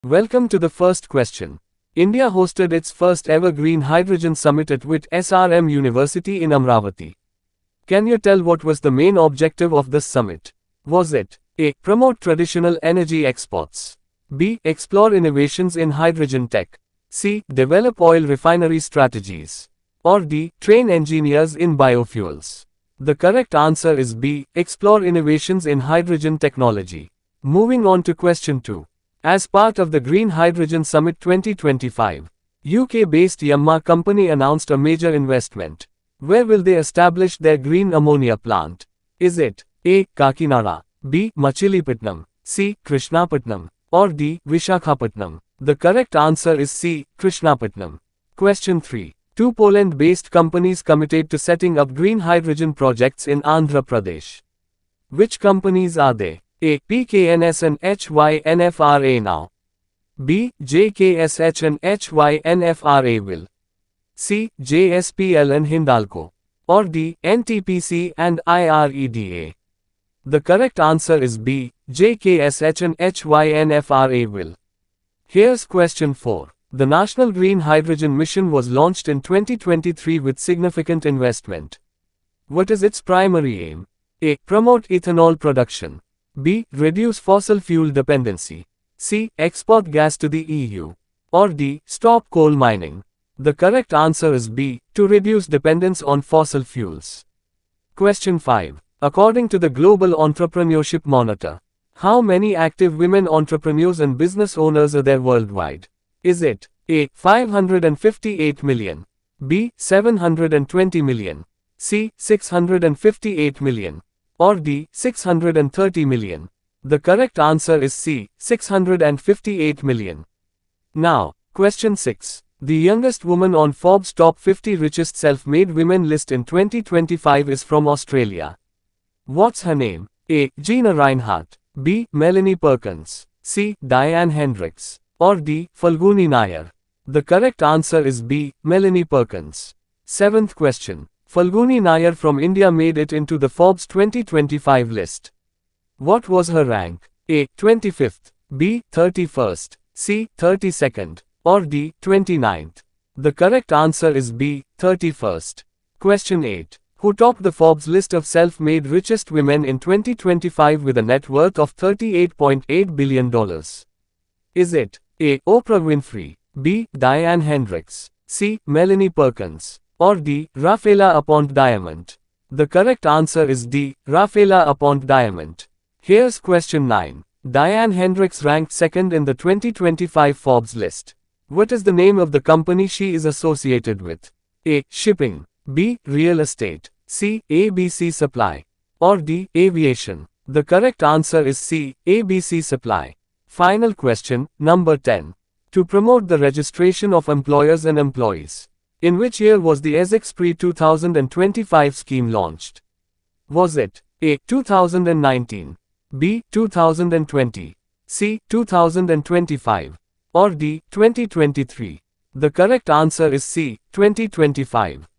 Welcome to the first question. India hosted its first ever Green Hydrogen Summit at WIT SRM University in Amravati. Can you tell what was the main objective of this summit? Was it A. Promote traditional energy exports, B. Explore innovations in hydrogen tech, C. Develop oil refinery strategies, or D. Train engineers in biofuels? The correct answer is B. Explore innovations in hydrogen technology. Moving on to question 2. As part of the Green Hydrogen Summit 2025, UK-based Yamaha company announced a major investment. Where will they establish their green ammonia plant? Is it A. Kakinada, B. Machilipatnam, C. Krishnapatnam, or D. Vishakhapatnam? The correct answer is C. Krishnapatnam. Question 3. Two Poland-based companies committed to setting up green hydrogen projects in Andhra Pradesh. Which companies are they? A. PKNS and HYNFRA now. B. JKSH and HYNFRA will. C. JSPL and Hindalco. Or D. NTPC and IREDA. The correct answer is B. JKSH and HYNFRA will. Here's question 4. The National Green Hydrogen Mission was launched in 2023 with significant investment. What is its primary aim? A. Promote ethanol production. B. Reduce fossil fuel dependency. C. Export gas to the EU. Or D. Stop coal mining. The correct answer is B. To reduce dependence on fossil fuels. Question 5. According to the Global Entrepreneurship Monitor, how many active women entrepreneurs and business owners are there worldwide? Is it A. 558 million, B. 720 million, C. 658 million, or D. 630 million? The correct answer is C. 658 million. Now, question 6. The youngest woman on Forbes' top 50 richest self-made women list in 2025 is from Australia. What's her name? A. Gina Rinehart, B. Melanie Perkins, C. Diane Hendricks, or D. Falguni Nayar? The correct answer is B. Melanie Perkins. 7th question. Falguni Nayar from India made it into the Forbes 2025 list. What was her rank? A. 25th, B. 31st, C. 32nd, or D. 29th? The correct answer is B. 31st. Question 8. Who topped the Forbes list of self-made richest women in 2025 with a net worth of $38.8 billion? Is it A. Oprah Winfrey, B. Diane Hendricks, C. Melanie Perkins, or D. Rafaela Aponte Diamond? The correct answer is D. Rafaela Aponte Diamond. Here's question 9. Diane Hendricks ranked second in the 2025 Forbes list. What is the name of the company she is associated with? A. Shipping, B. Real estate, C. ABC Supply, or D. Aviation? The correct answer is C. ABC Supply. Final question, number 10. To promote the registration of employers and employees, in which year was the EsexPre 2025 scheme launched? Was it A. 2019, B. 2020, C. 2025, or D. 2023? The correct answer is C. 2025.